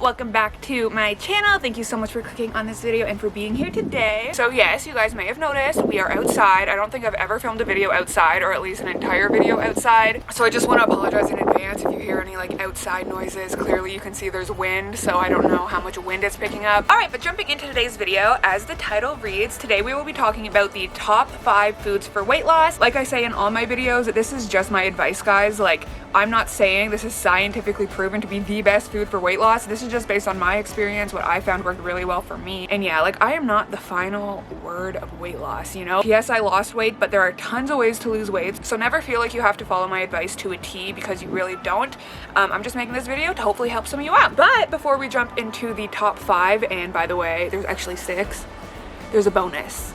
welcome back to my channel. Thank you so much for clicking on this video and for being here today. So yes, you guys may have noticed we are outside. I don't think I've ever filmed a video outside, or at least an entire video outside. So I just want to apologize in advance if you hear any like outside noises. Clearly you can see there's wind, so I don't know how much wind it's picking up. Alright, but jumping into today's video, as the title reads, today we will be talking about the top 5 foods for weight loss. Like I say in all my videos, this is just my advice, guys. Like, I'm not saying this is scientifically proven to be the best food for weight loss. This is just based on my experience, what I found worked really well for me. And yeah, like, I am not the final word of weight loss, you know? Yes, I lost weight, but there are tons of ways to lose weight. So never feel like you have to follow my advice to a T, because you really don't. I'm just making this video to hopefully help some of you out. But before we jump into the top 5, and by the way, there's actually 6, there's a bonus.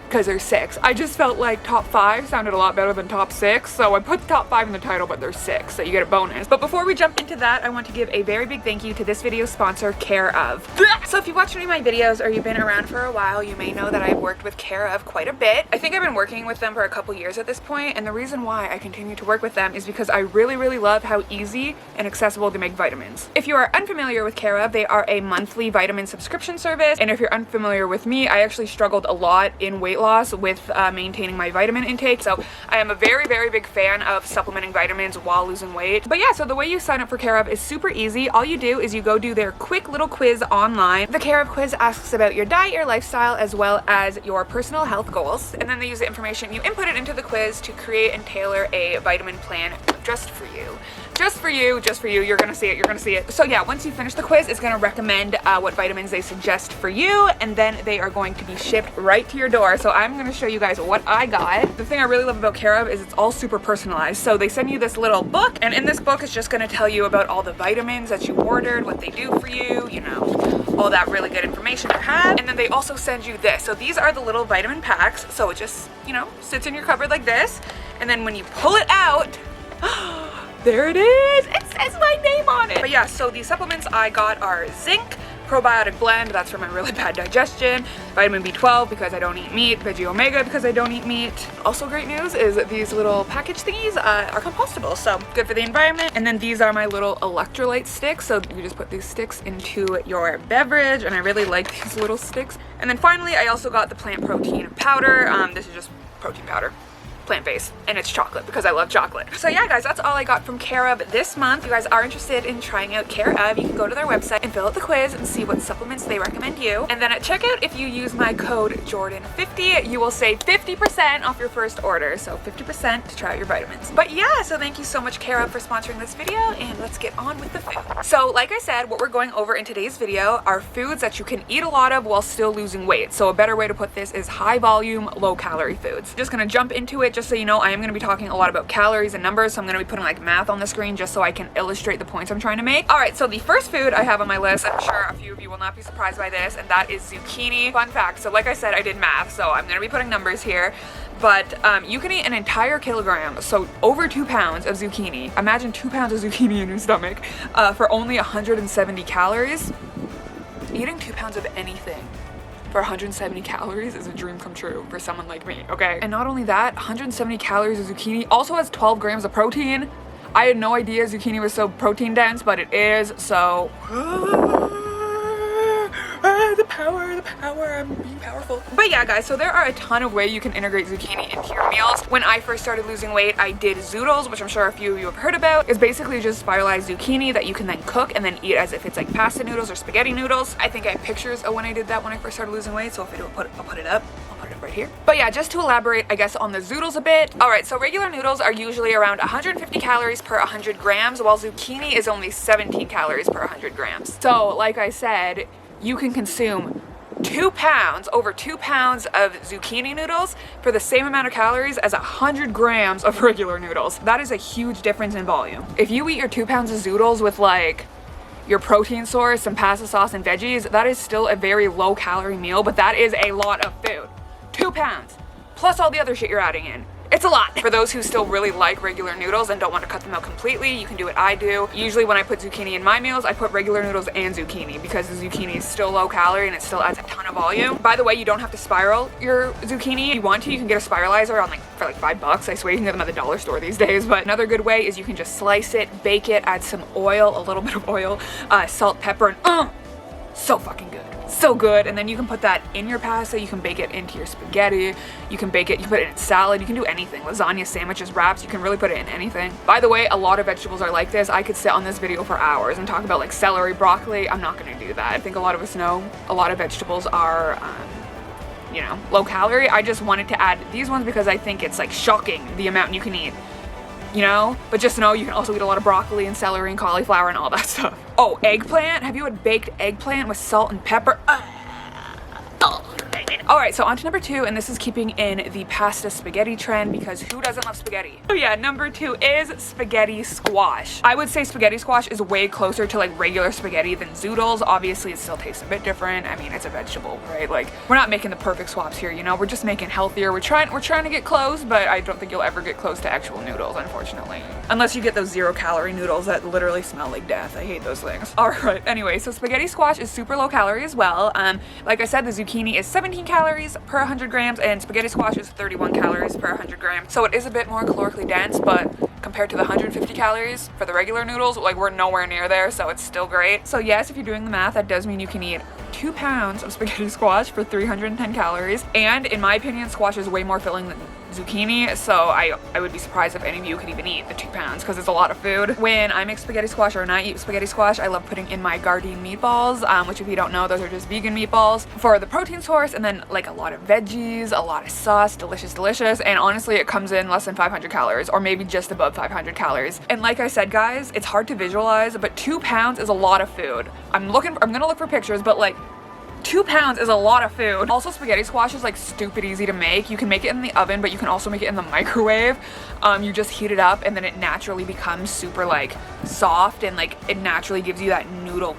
Because there's 6. I just felt like top 5 sounded a lot better than top 6, so I put top 5 in the title, but there's 6, so you get a bonus. But before we jump into that, I want to give a very big thank you to this video's sponsor, Care of. So if you've watched any of my videos or you've been around for a while, you may know that I've worked with Care of quite a bit. I think I've been working with them for a couple years at this point, and the reason why I continue to work with them is because I really love how easy and accessible they make vitamins. If you are unfamiliar with Care of, they are a monthly vitamin subscription service, and if you're unfamiliar with me, I actually struggled a lot in weight loss with maintaining my vitamin intake, so I am a very big fan of supplementing vitamins while losing weight. But yeah, so the way you sign up for Care of is super easy. All you do is you go do their quick little quiz online. The Care of quiz asks about your diet, your lifestyle, as well as your personal health goals, and then they use the information, you input it into the quiz to create and tailor a vitamin plan just for you. Just for you, you're gonna see it. So yeah, once you finish the quiz, it's gonna recommend what vitamins they suggest for you, and then they are going to be shipped right to your door. So I'm gonna show you guys what I got. The thing I really love about Care of is it's all super personalized. So they send you this little book, and in this book it's just gonna tell you about all the vitamins that you ordered, what they do for you, you know, all that really good information to have. And then they also send you this. So these are the little vitamin packs. So it just, you know, sits in your cupboard like this, and then when you pull it out, there it is! It says my name on it! But yeah, so the supplements I got are zinc, probiotic blend, that's for my really bad digestion, vitamin B12 because I don't eat meat, veggie omega because I don't eat meat. Also great news is that these little package thingies are compostable, so good for the environment. And then these are my little electrolyte sticks, so you just put these sticks into your beverage, and I really like these little sticks. And then finally, I also got the plant protein powder. This is just protein powder. Plant-based, and it's chocolate because I love chocolate. So yeah, guys, that's all I got from Care of this month. If you guys are interested in trying out Care of, you can go to their website and fill out the quiz and see what supplements they recommend you. And then at checkout, if you use my code Jordan50, you will save 50% off your first order. So 50% to try out your vitamins. But yeah, so thank you so much, Care of, for sponsoring this video, and let's get on with the food. So like I said, what we're going over in today's video are foods that you can eat a lot of while still losing weight. So a better way to put this is high volume, low calorie foods. Just gonna jump into it. Just so you know, I am going to be talking a lot about calories and numbers, so I'm going to be putting like math on the screen just so I can illustrate the points I'm trying to make. Alright, so the first food I have on my list, I'm sure a few of you will not be surprised by this, and that is zucchini. Fun fact, so like I said, I did math, so I'm going to be putting numbers here. But you can eat an entire kilogram, so over 2 pounds of zucchini. Imagine 2 pounds of zucchini in your stomach for only 170 calories. Eating 2 pounds of anything for 170 calories is a dream come true for someone like me, okay? And not only that, 170 calories of zucchini also has 12 grams of protein. I had no idea zucchini was so protein dense, but it is, so the power, I'm being powerful. But yeah, guys, so there are a ton of ways you can integrate zucchini into your meals. When I first started losing weight, I did zoodles, which I'm sure a few of you have heard about. It's basically just spiralized zucchini that you can then cook and then eat as if it's like pasta noodles or spaghetti noodles. I think I have pictures of when I did that when I first started losing weight, so if I don't I'll put it up right here. But yeah, just to elaborate, I guess, on the zoodles a bit. Alright, so regular noodles are usually around 150 calories per 100 grams, while zucchini is only 17 calories per 100 grams. So, like I said, you can consume 2 pounds, over 2 pounds of zucchini noodles for the same amount of calories as 100 grams of regular noodles. That is a huge difference in volume. If you eat your 2 pounds of zoodles with like your protein source, some pasta sauce, and veggies, that is still a very low calorie meal, but that is a lot of food. 2 pounds, plus all the other shit you're adding in. It's a lot. For those who still really like regular noodles and don't want to cut them out completely, you can do what I do. Usually when I put zucchini in my meals, I put regular noodles and zucchini because the zucchini is still low calorie and it still adds a ton of volume. By the way, you don't have to spiral your zucchini. If you want to, you can get a spiralizer on for like $5. I swear you can get them at the dollar store these days. But another good way is you can just slice it, bake it, add some oil, a little bit of oil, salt, pepper, and so fucking good. So good. And then you can put that in your pasta. You can bake it into your spaghetti. You can bake it, you can put it in salad. You can do anything. Lasagna, sandwiches, wraps. You can really put it in anything. By the way, a lot of vegetables are like this. I could sit on this video for hours and talk about like celery, broccoli. I'm not going to do that. I think a lot of us know a lot of vegetables are, you know, low calorie. I just wanted to add these ones because I think it's like shocking the amount you can eat. You know, but just know you can also eat a lot of broccoli and celery and cauliflower and all that stuff. Oh, eggplant. Have you had baked eggplant with salt and pepper? All right, so on to number 2, and this is keeping in the pasta spaghetti trend because who doesn't love spaghetti? Oh yeah, number 2 is spaghetti squash. I would say spaghetti squash is way closer to like regular spaghetti than zoodles. Obviously, it still tastes a bit different. I mean, it's a vegetable, right? Like, we're not making the perfect swaps here, you know? We're just making healthier. We're trying to get close, but I don't think you'll ever get close to actual noodles, unfortunately. Unless you get those 0-calorie noodles that literally smell like death. I hate those things. All right, anyway, so spaghetti squash is super low calorie as well. Like I said, the zucchini is 17 calories per 100 grams and spaghetti squash is 31 calories per 100 grams. So it is a bit more calorically dense, but compared to the 150 calories for the regular noodles, like we're nowhere near there, so it's still great. So yes, if you're doing the math, that does mean you can eat 2 pounds of spaghetti squash for 310 calories. And in my opinion, squash is way more filling than zucchini, so I would be surprised if any of you could even eat the 2 pounds because it's a lot of food. When I make spaghetti squash or when I eat spaghetti squash, I love putting in my Gardein meatballs, which if you don't know, those are just vegan meatballs for the protein source, and then like a lot of veggies, a lot of sauce, delicious, and honestly it comes in less than 500 calories or maybe just above 500 calories. And like I said, guys, it's hard to visualize, but 2 pounds is a lot of food. I'm gonna look for pictures, but like 2 pounds is a lot of food. Also, spaghetti squash is like stupid easy to make. You can make it in the oven, but you can also make it in the microwave. You just heat it up and then it naturally becomes super like soft and like it naturally gives you that noodle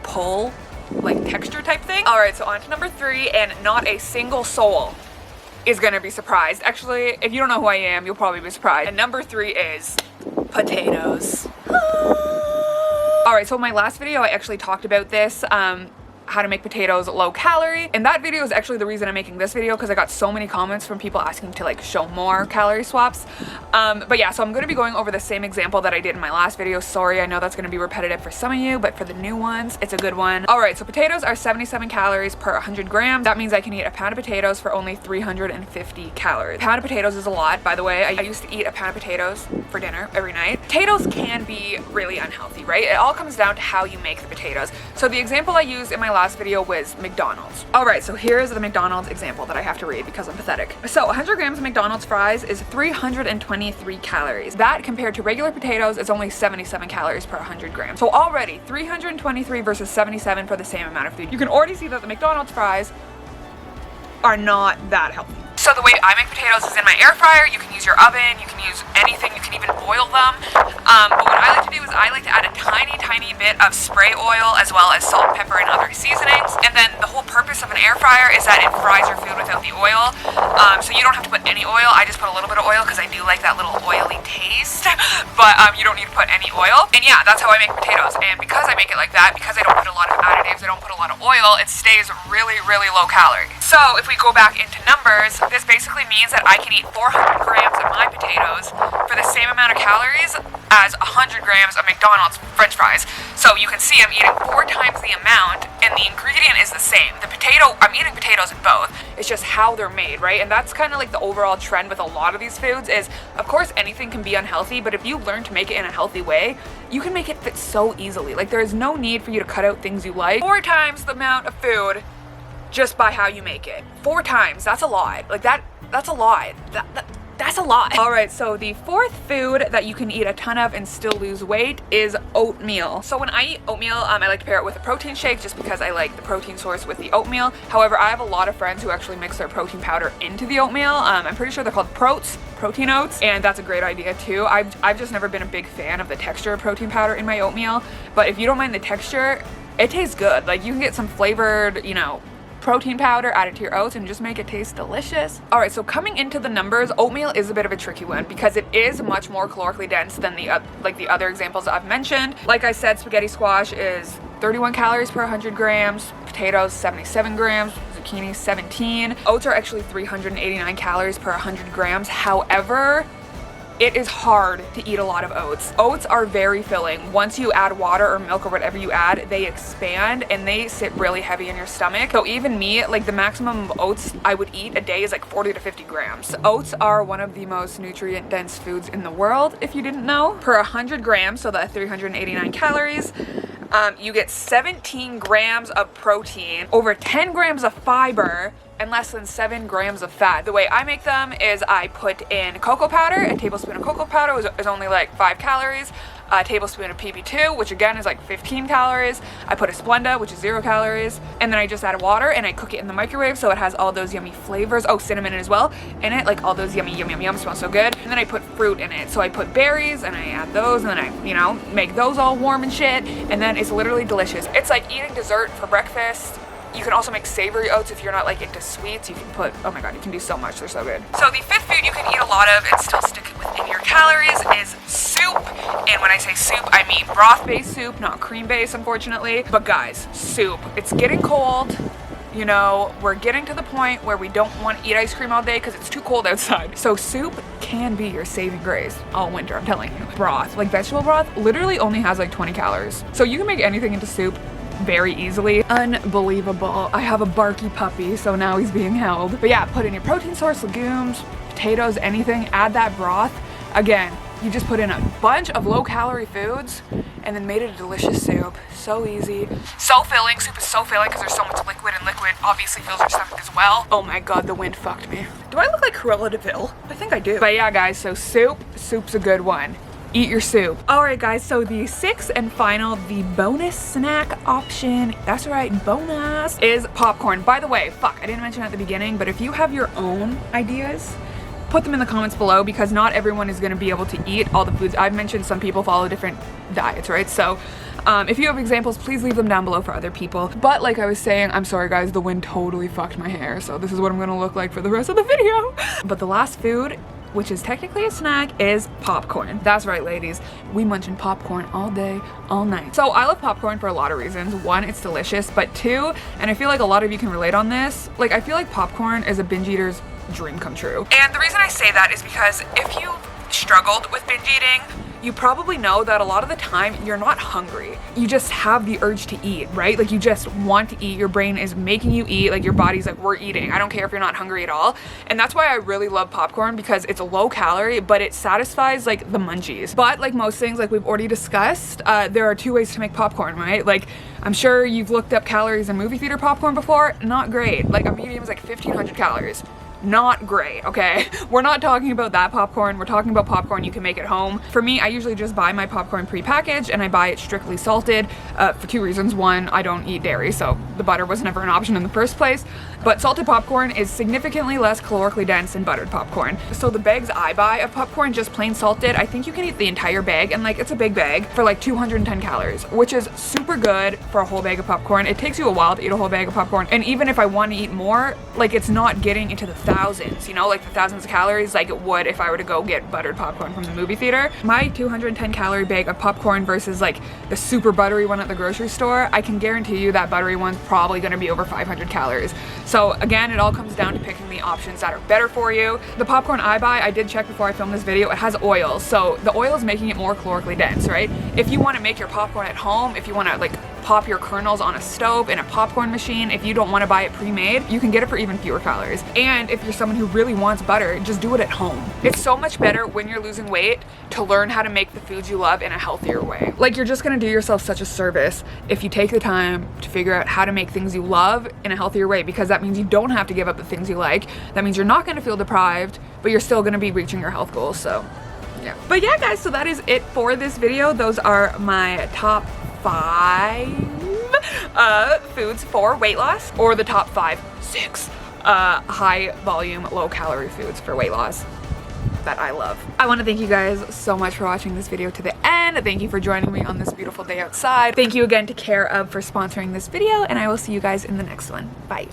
pull like texture type thing. All right, so on to number 3, and not a single soul is gonna be surprised. Actually, if you don't know who I am, you'll probably be surprised. And number 3 is potatoes. All right, so in my last video, I actually talked about this. How to make potatoes low calorie, and that video is actually the reason I'm making this video because I got so many comments from people asking to like show more calorie swaps. But yeah, so I'm going to be going over the same example that I did in my last video. Sorry, I know that's going to be repetitive for some of you, but for the new ones, it's a good one. All right, so potatoes are 77 calories per 100 grams. That means I can eat a pound of potatoes for only 350 calories. A pound of potatoes is a lot, by the way. I used to eat a pound of potatoes for dinner every night. Potatoes can be really unhealthy, right? It all comes down to how you make the potatoes. So the example I used in my last video was McDonald's. All right, so here's the McDonald's example that I have to read because I'm pathetic. So 100 grams of McDonald's fries is 323 calories. That compared to regular potatoes is only 77 calories per 100 grams. So already 323 versus 77 for the same amount of food. You can already see that the McDonald's fries are not that healthy. So the way I make potatoes is in my air fryer. You can use your oven, you can use anything, you can even boil them. But what I like to do is I like to add a tiny bit of spray oil as well as salt, pepper, and other seasonings. And then the whole purpose of an air fryer is that it fries your food without the oil. So you don't have to put any oil. I just put a little bit of oil because I do like that little oily taste. But you don't need to put any oil. And yeah, that's how I make potatoes. And because I make it like that, because I don't put a lot of additives, I don't put a lot of oil, it stays really low calorie. So if we go back into numbers, this basically means that I can eat 400 grams of my potatoes for the same amount of calories as 100 grams of McDonald's French fries. So you can see I'm eating 4 times the amount and the ingredient is the same. I'm eating potatoes in both. It's just how they're made, right? And that's kind of like the overall trend with a lot of these foods is, of course, anything can be unhealthy, but if you learn to make it in a healthy way, you can make it fit so easily. Like there is no need for you to cut out things you like. 4 times the amount of food just by how you make it. 4 times, that's a lot. Like that's a lot. That's a lot. All right, so the 4th food that you can eat a ton of and still lose weight is oatmeal. So when I eat oatmeal, I like to pair it with a protein shake just because I like the protein source with the oatmeal. However, I have a lot of friends who actually mix their protein powder into the oatmeal. I'm pretty sure they're called protein oats, and that's a great idea too. I've just never been a big fan of the texture of protein powder in my oatmeal, but if you don't mind the texture, it tastes good. Like you can get some flavored, you know, protein powder, add it to your oats, and just make it taste delicious. All right, so coming into the numbers, oatmeal is a bit of a tricky one because it is much more calorically dense than the other examples I've mentioned. Like I said, spaghetti squash is 31 calories per 100 grams, potatoes 77 grams, zucchini 17. Oats are actually 389 calories per 100 grams. However, it is hard to eat a lot of oats. Oats are very filling. Once you add water or milk or whatever you add, they expand and they sit really heavy in your stomach. So even me, like the maximum of oats I would eat a day is like 40 to 50 grams. Oats are one of the most nutrient dense foods in the world, if you didn't know. Per 100 grams, so that's 389 calories, you get 17 grams of protein, over 10 grams of fiber, and less than 7 grams of fat. The way I make them is I put in cocoa powder. A tablespoon of cocoa powder is only like 5 calories. A tablespoon of PB2, which again is like 15 calories. I put a Splenda, which is 0 calories. And then I just add water and I cook it in the microwave so it has all those yummy flavors. Oh, cinnamon as well in it, like all those yummy, yum, yum, yum, smells so good. And then I put fruit in it. So I put berries and I add those and then I, you know, make those all warm and shit. And then it's literally delicious. It's like eating dessert for breakfast. You can also make savory oats if you're not like into sweets. You can put, oh my god, you can do so much. They're so good. So the fifth food you can eat a lot of and still stick within your calories is soup. And when I say soup, I mean broth-based soup, not cream-based, unfortunately. But guys, soup. It's getting cold. You know, we're getting to the point where we don't want to eat ice cream all day because it's too cold outside. So soup can be your saving grace all winter, I'm telling you. Broth, like vegetable broth, literally only has like 20 calories. So you can make anything into soup very easily. Unbelievable. I have a barky puppy, so now he's being held. But yeah, put in your protein source, legumes, potatoes, anything, add that broth. Again, you just put in a bunch of low-calorie foods and then made it a delicious soup. So easy. So filling. Soup is so filling because there's so much liquid, and liquid obviously fills your stomach as well. Oh my god, the wind fucked me. Do I look like Cruella de Vil? I think I do. But yeah, guys, so soup's a good one. Eat your soup. All right, guys, so the sixth and final, the bonus snack option, that's right, bonus, is popcorn. By the way, fuck, I didn't mention at the beginning, but if you have your own ideas, put them in the comments below because not everyone is going to be able to eat all the foods. I've mentioned some people follow different diets, right? So if you have examples, please leave them down below for other people. But like I was saying, I'm sorry guys, the wind totally fucked my hair, so this is what I'm going to look like for the rest of the video. But the last food, which is technically a snack, is popcorn. That's right, ladies. We munching popcorn all day, all night. So I love popcorn for a lot of reasons. One, it's delicious, but two, and I feel like a lot of you can relate on this, like I feel like popcorn is a binge eater's dream come true. And the reason I say that is because if you struggled with binge eating, you probably know that a lot of the time you're not hungry. You just have the urge to eat, right? Like you just want to eat. Your brain is making you eat. Like your body's like, we're eating. I don't care if you're not hungry at all. And that's why I really love popcorn, because it's a low calorie, but it satisfies like the munchies. But like most things, like we've already discussed, there are 2 ways to make popcorn, right? Like I'm sure you've looked up calories in movie theater popcorn before. Not great. Like a medium is like 1,500 calories. Not great, okay? We're not talking about that popcorn. We're talking about popcorn you can make at home. For me, I usually just buy my popcorn pre-packaged and I buy it strictly salted for 2 reasons. One, I don't eat dairy, so the butter was never an option in the first place. But salted popcorn is significantly less calorically dense than buttered popcorn. So the bags I buy of popcorn, just plain salted, I think you can eat the entire bag, and like it's a big bag, for like 210 calories, which is super good for a whole bag of popcorn. It takes you a while to eat a whole bag of popcorn, and even if I want to eat more, like it's not getting into the thousands, you know, like the thousands of calories like it would if I were to go get buttered popcorn from the movie theater. My 210 calorie bag of popcorn versus like the super buttery one at the grocery store, I can guarantee you that buttery one's probably going to be over 500 calories. So again, it all comes down to picking the options that are better for you. The popcorn I buy, I did check before I filmed this video, it has oil. So the oil is making it more calorically dense, right? If you want to make your popcorn at home, if you want to like pop your kernels on a stove in a popcorn machine, if you don't want to buy it pre-made, you can get it for even fewer calories. And if you're someone who really wants butter, just do it at home. It's so much better when you're losing weight to learn how to make the foods you love in a healthier way. Like you're just going to do yourself such a service if you take the time to figure out how to make things you love in a healthier way, because that means you don't have to give up the things you like. That means you're not going to feel deprived, but you're still going to be reaching your health goals. So yeah. But yeah, guys, so that is it for this video. Those are my top 5 foods for weight loss, or the top 6 high volume, low calorie foods for weight loss that I love. I want to thank you guys so much for watching this video to the end. Thank you for joining me on this beautiful day outside. Thank you again to Care of for sponsoring this video, and I will see you guys in the next one. Bye.